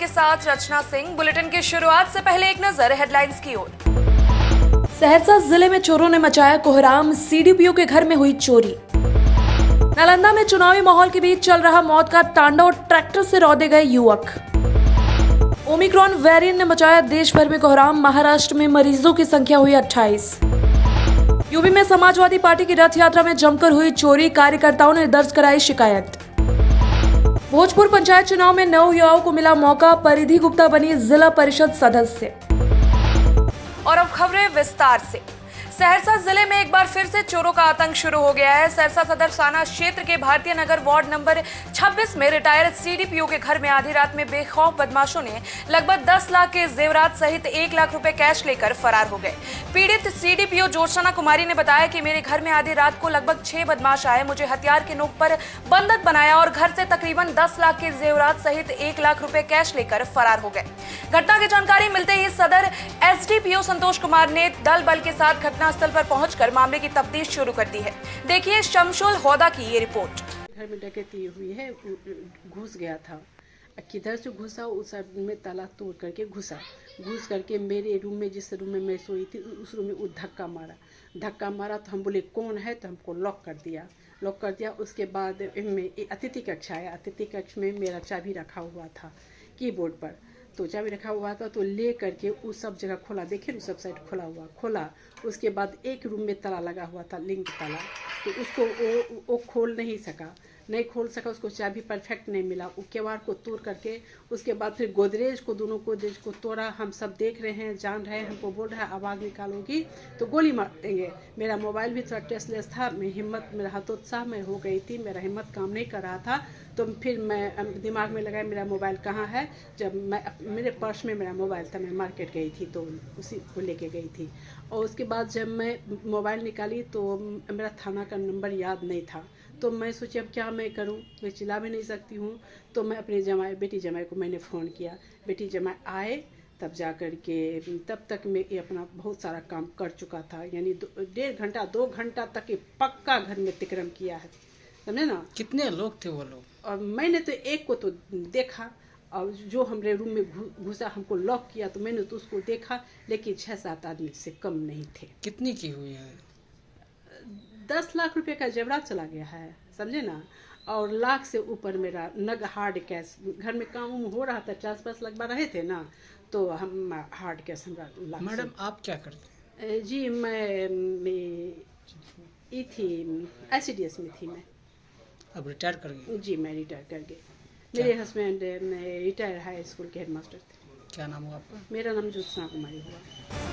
आपके साथ रचना सिंह। बुलेटिन की शुरुआत से पहले एक नजर हेडलाइंस की ओर। सहरसा जिले में चोरों ने मचाया कोहराम, सीडीपीओ के घर में हुई चोरी। नालंदा में चुनावी माहौल के बीच चल रहा मौत का तांडव, ट्रैक्टर से रौंदे गए युवक। ओमिक्रॉन वेरिएंट ने मचाया देश भर में कोहराम, महाराष्ट्र में मरीजों की संख्या हुई 28। यूपी में समाजवादी पार्टी की रथ यात्रा में जमकर हुई चोरी, कार्यकर्ताओं ने दर्ज कराई शिकायत। भोजपुर पंचायत चुनाव में 9 युवाओं को मिला मौका, परिधि गुप्ता बनी जिला परिषद सदस्य। और अब खबरें विस्तार से। सहरसा जिले में एक बार फिर से चोरों का आतंक शुरू हो गया है। सहरसा सदर थाना क्षेत्र के भारतीय नगर वार्ड नंबर 26 में रिटायर्ड सीडीपीओ के घर में आधी रात में बेखौफ बदमाशों ने लगभग 10 लाख के जेवरात सहित 1 लाख रुपए कैश लेकर फरार हो गए। पीड़ित सीडीपीओ ज्योत्सना कुमारी ने बताया कि मेरे घर में आधी रात को लगभग 6 बदमाश आए, मुझे हथियार के नोक पर बंधक बनाया और घर से तकरीबन 10 लाख के जेवरात सहित 1 लाख रुपए कैश लेकर फरार हो गए। घटना की जानकारी मिलते ही सदर एसडीपीओ संतोष कुमार ने दल बल के साथ घटनास्थल पर पहुंचकर मामले की तफ्तीश शुरू कर दी है। देखिए शमशुल होदा की ये रिपोर्ट। घर में डकैती हुई है, घुस गया था। किधर से घुसा, उस में ताला तोड़ करके घुस करके मेरे रूम में, जिस रूम में मैं सोई थी उस रूम में वो धक्का मारा तो हम बोले कौन है, तो हमको लॉक कर दिया। उसके बाद में अतिथि कक्ष आया। अतिथि कक्ष में मेरा चाबी रखा हुआ था कीबोर्ड पर, तो चाबी रखा हुआ था तो ले करके उस सब जगह खोला, देखिए सब साइड खोला। उसके बाद एक रूम में ताला लगा हुआ था, लिंक ताला, तो उसको वो खोल नहीं सका, उसको चाबी परफेक्ट नहीं मिला। वो केवाड़ को तोड़ करके उसके बाद फिर दोनों गोदरेज को तोड़ा। हम सब देख रहे हैं, जान रहे हैं, हमको बोल रहा है आवाज़ निकालोगी तो गोली मार देंगे। मेरा मोबाइल भी थोड़ा टेस्टलेस था, मेरा हतोत्साह में हो गई थी, मेरा हिम्मत काम नहीं कर रहा था। तो फिर मैं दिमाग में लगाया मेरा मोबाइल कहाँ है। जब मेरे पर्स में मेरा मोबाइल था, मैं मार्केट गई थी तो उसी को लेके गई थी। और उसके बाद जब मैं मोबाइल निकाली तो मेरा थाना का नंबर याद नहीं था, तो मैं सोची अब क्या मैं करूं, मैं चिल्ला भी नहीं सकती हूं। तो मैं अपने बेटी जमाई को मैंने फ़ोन किया। बेटी जमाई आए तब जा कर के, तब तक मैं ये अपना बहुत सारा काम कर चुका था, यानी 1.5 घंटा 2 घंटा तक ये पक्का घर में तिक्रम किया है, समझे ना। कितने लोग थे वो लोग? और मैंने तो एक को तो देखा, और जो हमारे रूम में घुसा हमको लॉक किया तो मैंने तो उसको देखा, लेकिन 6-7 आदमी से कम नहीं थे। कितनी की हुई है? 10 लाख रुपए का जेवरात चला गया है, समझे ना। और लाख से ऊपर मेरा नग हार्ड कैश, घर में काम हो रहा था, ट्रांसफर लगवा रहे थे ना, तो हम हार्ड कैश हमरा लाख। मैडम आप क्या करते हैं? जी मैं थी ICDS में थी मैं। अब रिटायर कर गए? जी मैं रिटायर कर गई। मेरे हस्बैंड रिटायर हाई स्कूल के हेडमास्टर थे। क्या नाम हुआ आपका? मेरा नाम ज्योत्सना कुमारी हुआ।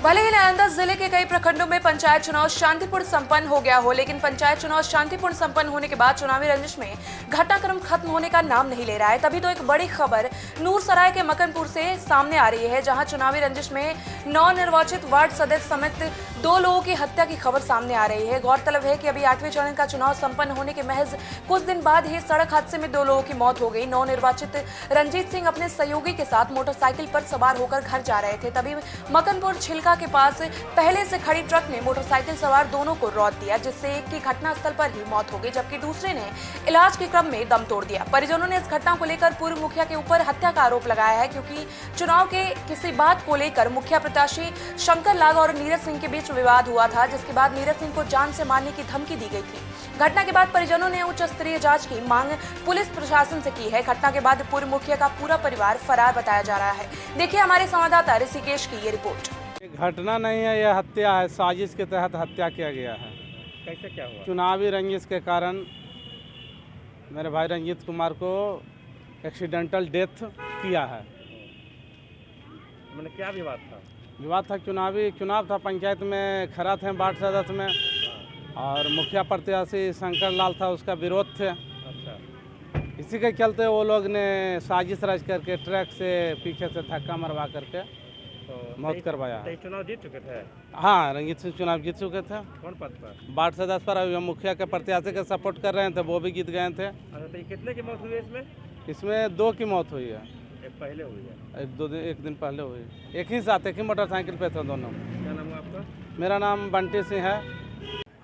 भले ही नालंदा जिले के कई प्रखंडों में पंचायत चुनाव शांतिपूर्ण संपन्न हो गया हो, लेकिन पंचायत चुनाव शांतिपूर्ण संपन्न होने के बाद चुनावी रंजिश में घटनाक्रम खत्म होने का नाम नहीं ले रहा है। तभी तो एक बड़ी खबर नूरसराय के मकनपुर से सामने आ रही है, जहां चुनावी रंजिश में नवनिर्वाचित वार्ड सदस्य समेत 2 लोगों की हत्या की खबर सामने आ रही है। गौरतलब है कि अभी 8वें चरण का चुनाव संपन्न होने के महज कुछ दिन बाद ही सड़क हादसे में 2 लोगों की मौत हो गई। नवनिर्वाचित रंजीत सिंह अपने सहयोगी के साथ मोटरसाइकिल पर सवार होकर घर जा रहे थे, तभी मकनपुर छिलका के पास पहले से खड़ी ट्रक ने मोटरसाइकिल सवार दोनों को रौंद दिया, जिससे एक की घटनास्थल पर ही मौत हो गई, जबकि दूसरे ने इलाज के क्रम में दम तोड़ दिया। परिजनों ने इस घटना को लेकर पूर्व मुखिया के ऊपर हत्या का आरोप लगाया है, क्योंकि चुनाव के किसी बात को लेकर मुखिया प्रत्याशी शंकर लाग और नीरज सिंह के बीच विवाद हुआ था, जिसके बाद नीरज सिंह को जान से मारने की धमकी दी गई थी। घटना के बाद परिजनों ने उच्च स्तरीय जांच की मांग पुलिस प्रशासन से की है। घटना के बाद पूर्व मुखिया का पूरा परिवार फरार बताया जा रहा है। देखिए हमारे संवाददाता ऋषिकेश की ये रिपोर्ट। घटना नहीं है, यह हत्या है, साजिश के तहत हत्या किया गया है। कैसे क्या हुआ? चुनावी रंजिश के कारण मेरे भाई रंजीत कुमार को एक्सीडेंटल डेथ किया है। मैंने क्या विवाद था? विवाद था, चुनाव था, पंचायत में खड़ा थे वार्ड सदस्य में, और मुखिया प्रत्याशी शंकर लाल था, उसका विरोध थे। अच्छा। इसी के चलते वो लोग ने साजिश रच करके ट्रक से पीछे से धक्का मरवा करके तो मौत करवाया है। चुनाव जीत चुके थे? हाँ, रंजीत सिंह चुनाव जीत चुके थे। कौन पद पर? वार्ड सदस्य पर। अभी हम मुखिया के प्रत्याशी के सपोर्ट कर रहे थे, वो भी जीत गए थे। अच्छा, तो कितने की मौत हुई है इसमें? इसमें 2 की मौत हुई है। एक पहले हुई है? एक दिन पहले हुई। एक ही साथ, एक ही मोटरसाइकिल पे थे दोनों। क्या नाम हुआ आपका? मेरा नाम बंटी सिंह है।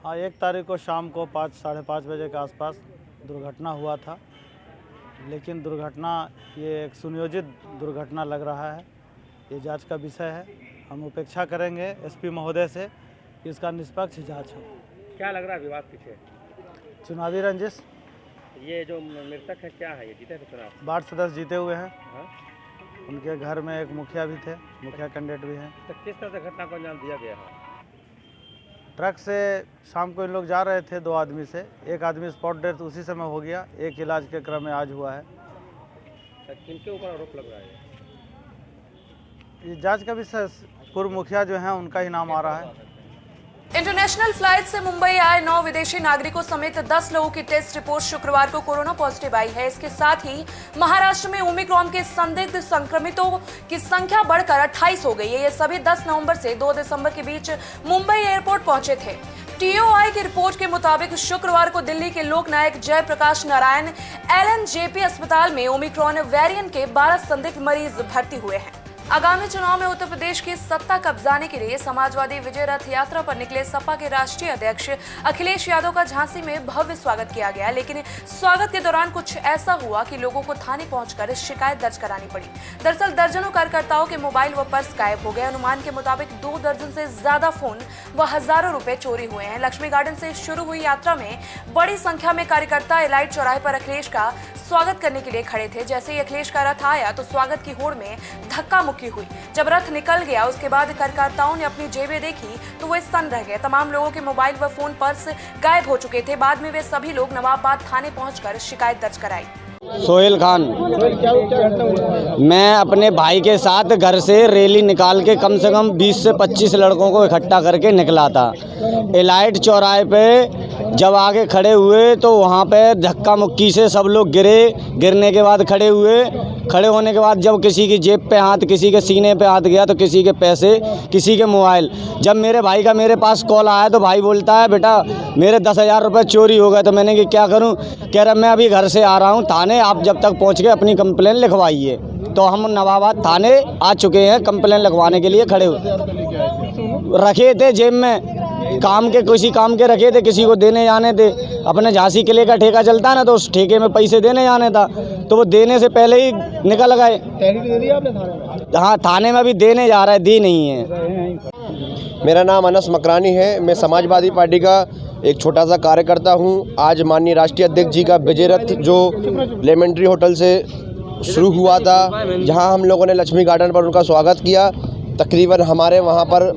हाँ, 1 तारीख को शाम को 5 साढ़े 5 बजे के आसपास दुर्घटना हुआ था। लेकिन दुर्घटना ये एक सुनियोजित दुर्घटना लग रहा है। ये जांच का विषय है। हम अपेक्षा करेंगे एसपी महोदय से कि इसका निष्पक्ष जांच हो। क्या लग रहा है विवाद पीछे? चुनावी रंजिश। ये जो मृतक है क्या है, ये जीते थे चुनाव? वार्ड सदस्य जीते हुए हैं। हाँ? उनके घर में एक मुखिया भी थे, मुखिया कैंडिडेट भी हैं। तो किस तरह से घटना को अंजाम दिया गया है? ट्रक से शाम को इन लोग जा रहे थे 2 आदमी से, एक आदमी स्पॉट डेथ उसी समय हो गया, एक इलाज के क्रम में आज हुआ है। तो किनके ऊपर आरोप लग रहा है? ये जांच का विषय पूर्व मुखिया जो हैं उनका ही नाम आ रहा है। इंटरनेशनल फ्लाइट से मुंबई आए 9 विदेशी नागरिकों समेत 10 लोगों की टेस्ट रिपोर्ट शुक्रवार को कोरोना पॉजिटिव आई है। इसके साथ ही महाराष्ट्र में ओमिक्रॉन के संदिग्ध संक्रमितों की संख्या बढ़कर 28 हो गई है। ये सभी 10 नवंबर से 2 दिसंबर के बीच मुंबई एयरपोर्ट पहुंचे थे। टीओआई की रिपोर्ट के मुताबिक शुक्रवार को दिल्ली के लोकनायक जयप्रकाश नारायण LNJP अस्पताल में ओमिक्रॉन वेरिएंट के 12 संदिग्ध मरीज भर्ती हुए हैं। आगामी चुनाव में उत्तर प्रदेश की सत्ता कब्जाने के लिए समाजवादी विजय रथ यात्रा पर निकले सपा के राष्ट्रीय अध्यक्ष अखिलेश यादव का झांसी में भव्य स्वागत किया गया, लेकिन स्वागत के दौरान कुछ ऐसा हुआ कि लोगों को थाने पहुंचकर शिकायत दर्ज करानी पड़ी। दरअसल दर्जनों कार्यकर्ताओं के मोबाइल व पर्स गायब हो गए। अनुमान के मुताबिक 2 दर्जन से ज्यादा फोन व हजारों रुपए चोरी हुए हैं। लक्ष्मी गार्डन से शुरू हुई यात्रा में बड़ी संख्या में कार्यकर्ता एलाइट चौराहे पर अखिलेश का स्वागत करने के लिए खड़े थे। जैसे ही अखिलेश का रथ आया तो स्वागत की होड़ में धक्का मुक्की हुई। जब रथ निकल गया उसके बाद कार्यकर्ताओं ने अपनी जेबें देखी तो वे सन्न रह गए। तमाम लोगों के मोबाइल व फोन पर्स गायब हो चुके थे। बाद में वे सभी लोग नवाबाद थाने पहुंचकर शिकायत दर्ज कराई। सोहेल खान, मैं अपने भाई के साथ घर से रैली निकाल के कम से कम 20 से 25 लड़कों को इकट्ठा करके निकला था। एलाइट चौराहे पे जब आगे खड़े हुए तो वहाँ पे धक्का मुक्की से सब लोग गिरने के बाद खड़े होने के बाद जब किसी की जेब पे हाथ, किसी के सीने पे हाथ गया तो किसी के पैसे, किसी के मोबाइल। जब मेरे भाई का मेरे पास कॉल आया तो भाई बोलता है बेटा मेरे 10,000 रुपये चोरी हो गए। तो मैंने कि क्या करूं? कह रहा मैं अभी घर से आ रहा हूं थाने, आप जब तक पहुंच गए अपनी कंप्लेन लिखवाइए। तो हम नवाबाद थाने आ चुके हैं, कंप्लेन लिखवाने के लिए खड़े रखे थे जेब में किसी काम के रखे थे, किसी को देने जाने थे। अपने झांसी किले का ठेका चलता है ना, तो उस ठेके में पैसे देने जाने था तो वो देने से पहले ही निकल गए। हाँ, थाने में अभी देने जा रहा है, दी नहीं है। मेरा नाम अनस मकरानी है। मैं समाजवादी पार्टी का एक छोटा सा कार्यकर्ता हूं। आज माननीय राष्ट्रीय अध्यक्ष जी का विजय रथ जो लेमन ट्री होटल से शुरू हुआ था, जहां हम लोगों ने लक्ष्मी गार्डन पर उनका स्वागत किया। तकरीबन हमारे वहां पर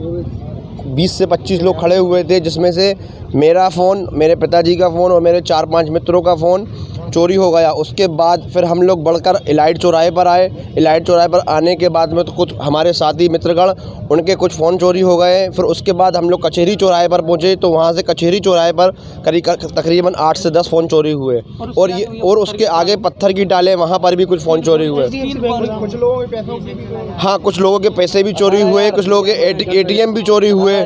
20 से 25 लोग खड़े हुए थे, जिसमें से मेरा फ़ोन, मेरे पिताजी का फ़ोन और मेरे 4-5 मित्रों का फ़ोन चोरी हो गया। उसके बाद फिर हम लोग बढ़कर एलाइट चौराहे पर आए। एलाइट चौराहे पर आने के बाद में तो कुछ हमारे साथी मित्रगण, उनके कुछ फ़ोन चोरी हो गए। फिर उसके बाद हम लोग कचहरी चौराहे पर पहुँचे तो वहाँ से कचहरी चौराहे पर तकरीबन 8 से 10 फ़ोन चोरी हुए। और उसके आगे पत्थर की टाले, वहाँ पर भी कुछ फ़ोन चोरी हुए। हाँ, कुछ लोगों के पैसे भी चोरी हुए, कुछ लोगों के ATM भी चोरी हुए।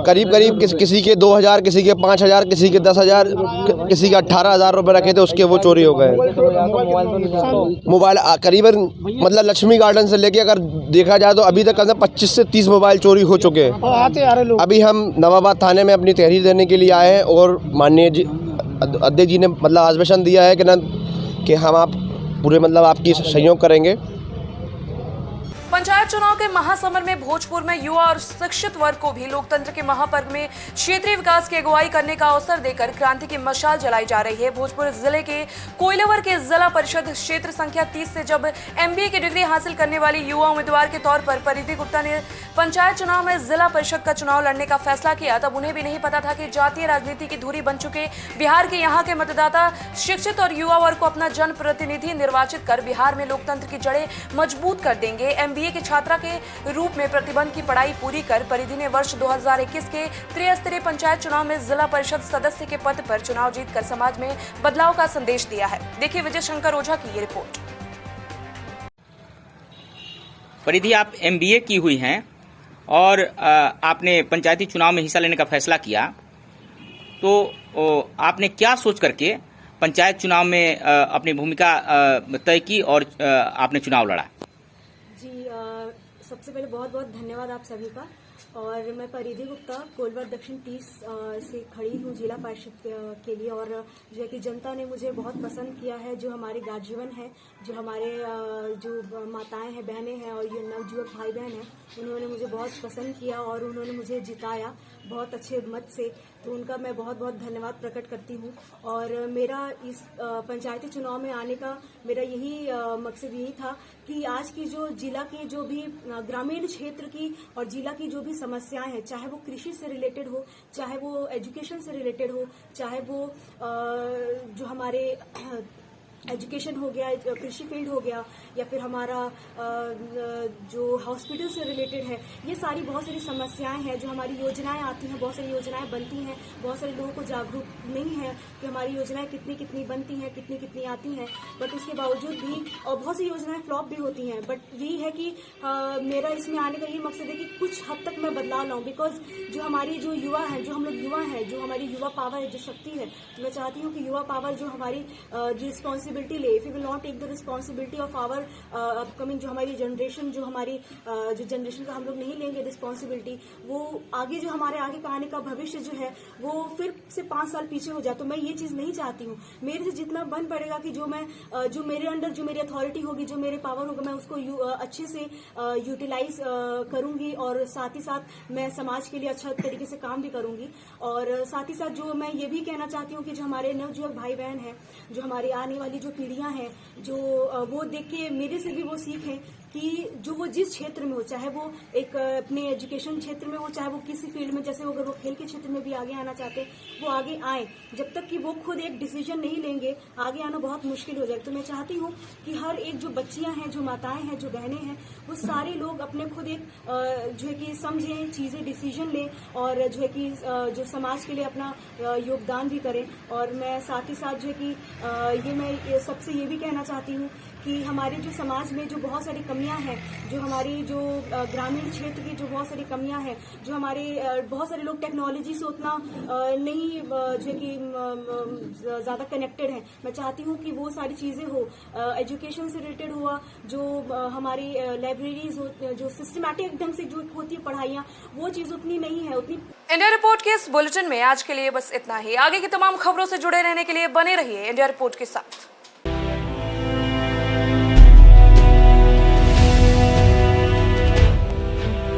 करीब किसी के 2,000, किसी के 5,000, किसी के 10,000, किसी के 18,000 रुपये रखे थे, उसके वो चोरी हो गए। मोबाइल करीबन मतलब लक्ष्मी गार्डन से लेके अगर देखा जाए तो अभी तक 25 से 30 मोबाइल चोरी हो चुके हैं। अभी हम नवाबाद थाने में अपनी तहरीर देने के लिए आए हैं और माननीय अध्यक्ष जी ने मतलब आश्वासन दिया है कि हम आप पूरे मतलब आपकी सहयोग करेंगे। पंचायत चुनाव के महासमर में भोजपुर में युवा और शिक्षित वर्ग को भी लोकतंत्र के महापर्व में क्षेत्रीय विकास की अगुवाई करने का अवसर देकर क्रांति की मशाल जलाई जा रही है। भोजपुर जिले के कोइलवर के जिला परिषद क्षेत्र संख्या 30 से जब MBA की डिग्री हासिल करने वाली युवा उम्मीदवार के तौर पर परिधि गुप्ता ने पंचायत चुनाव में जिला परिषद का चुनाव लड़ने का फैसला किया, तब उन्हें भी नहीं पता था कि जातीय राजनीति की धुरी बन चुके बिहार के यहाँ के मतदाता, शिक्षित और युवा वर्ग को अपना जनप्रतिनिधि निर्वाचित कर बिहार में लोकतंत्र की जड़ें मजबूत कर देंगे। MBA की छात्रा के रूप में प्रतिबंध की पढ़ाई पूरी कर परिधि ने वर्ष 2021 के त्रिस्तरीय पंचायत चुनाव में जिला परिषद सदस्य के पद पर चुनाव जीतकर समाज में बदलाव का संदेश दिया है। देखिए विजय शंकर ओझा की ये रिपोर्ट। परिधि, आप MBA की हुई हैं और आपने पंचायती चुनाव में हिस्सा लेने का फैसला किया, तो आपने क्या सोच करके पंचायत चुनाव में अपनी भूमिका तय की और आपने चुनाव लड़ा? जी, सबसे पहले बहुत बहुत धन्यवाद आप सभी का। और मैं परिधि गुप्ता कोलवर दक्षिण 30 से खड़ी हूँ जिला परिषद के लिए। और जो है कि जनता ने मुझे बहुत पसंद किया है। जो हमारे गार्जियन हैं, जो हमारे जो माताएं हैं, बहनें हैं और ये नवयुवक भाई बहन हैं, उन्होंने मुझे बहुत पसंद किया और उन्होंने मुझे जिताया बहुत अच्छे मत से। तो उनका मैं बहुत बहुत धन्यवाद प्रकट करती हूँ। और मेरा इस पंचायती चुनाव में आने का मेरा यही मकसद यही था कि आज की जो जिला के जो भी ग्रामीण क्षेत्र की और जिला की जो भी समस्याएं हैं, चाहे वो कृषि से रिलेटेड हो, चाहे वो एजुकेशन से रिलेटेड हो, चाहे वो जो हमारे एजुकेशन हो गया, कृषि फील्ड हो गया, या फिर हमारा जो हॉस्पिटल से रिलेटेड है, ये सारी बहुत सारी समस्याएं हैं। जो हमारी योजनाएं आती हैं, बहुत सारी योजनाएं बनती हैं, बहुत सारे लोगों को जागरूक नहीं है कि हमारी योजनाएं कितनी कितनी बनती हैं, कितनी कितनी आती हैं। बट उसके बावजूद भी और बहुत सी योजनाएं फ्लॉप भी होती हैं। बट यही है कि मेरा इसमें आने का ये मकसद है कि कुछ हद तक मैं बदलाव लाऊं। बिकॉज जो हमारी जो युवा हैं, जो हम लोग युवा हैं, जो हमारी युवा पावर है, जो शक्ति है, तो मैं चाहती हूँ कि युवा पावर जो हमारी रिस्पॉन्सिबिलिटी ले, if we will not take the responsibility of our upcoming जो हमारी जनरेशन, जो हमारी जो जनरेशन का हम लोग नहीं लेंगे रिस्पॉन्सिबिलिटी, वो आगे जो हमारे आगे का आने का भविष्य जो है वो फिर से 5 साल पीछे हो जाए। तो मैं ये चीज नहीं चाहती हूँ। मेरे से जितना बन पड़ेगा कि जो मैं जो मेरे अंडर जो मेरी अथॉरिटी होगी, जो मेरे पावर होगा, मैं उसको अच्छे से यूटिलाइज करूंगी और साथ ही साथ मैं समाज के लिए अच्छा तरीके से काम भी करूंगी। और साथ ही साथ जो मैं ये भी कहना चाहती हूँ कि जो हमारे नवयुवक भाई बहन हैं, जो हमारी आने वाली जो पीढ़ियां हैं, जो वो देख के मेरे से भी वो सीखें कि जो वो जिस क्षेत्र में हो, चाहे वो एक अपने एजुकेशन क्षेत्र में हो, चाहे वो किसी फील्ड में, जैसे अगर वो खेल के क्षेत्र में भी आगे आना चाहते हैं, वो आगे आए। जब तक कि वो खुद एक डिसीजन नहीं लेंगे, आगे आना बहुत मुश्किल हो जाएगा। तो मैं चाहती हूँ कि हर एक जो बच्चियां हैं, जो माताएं हैं, जो बहनें हैं, वो सारे लोग अपने खुद एक जो है कि समझें चीजें, डिसीजन लें और जो है कि जो समाज के लिए अपना योगदान भी करें। और मैं साथ ही साथ जो है कि मैं सबसे ये भी कहना चाहती हूँ कि हमारे जो समाज में जो बहुत सारी कमियां हैं, जो हमारी जो ग्रामीण क्षेत्र की जो बहुत सारी कमियां हैं, जो हमारे बहुत सारे लोग टेक्नोलॉजी से उतना नहीं जो है कि ज़्यादा कनेक्टेड हैं, मैं चाहती हूं कि वो सारी चीज़ें हो, एजुकेशन से रिलेटेड हुआ, जो हमारी लाइब्रेरीज हो, जो सिस्टमैटिक ढंग से जो होती है पढ़ाइयाँ, वो चीज़ उतनी नहीं है। उतनी इंडिया रिपोर्ट के इस बुलेटिन में आज के लिए बस इतना ही। आगे की तमाम खबरों से जुड़े रहने के लिए बने रहिए इंडिया रिपोर्ट के साथ।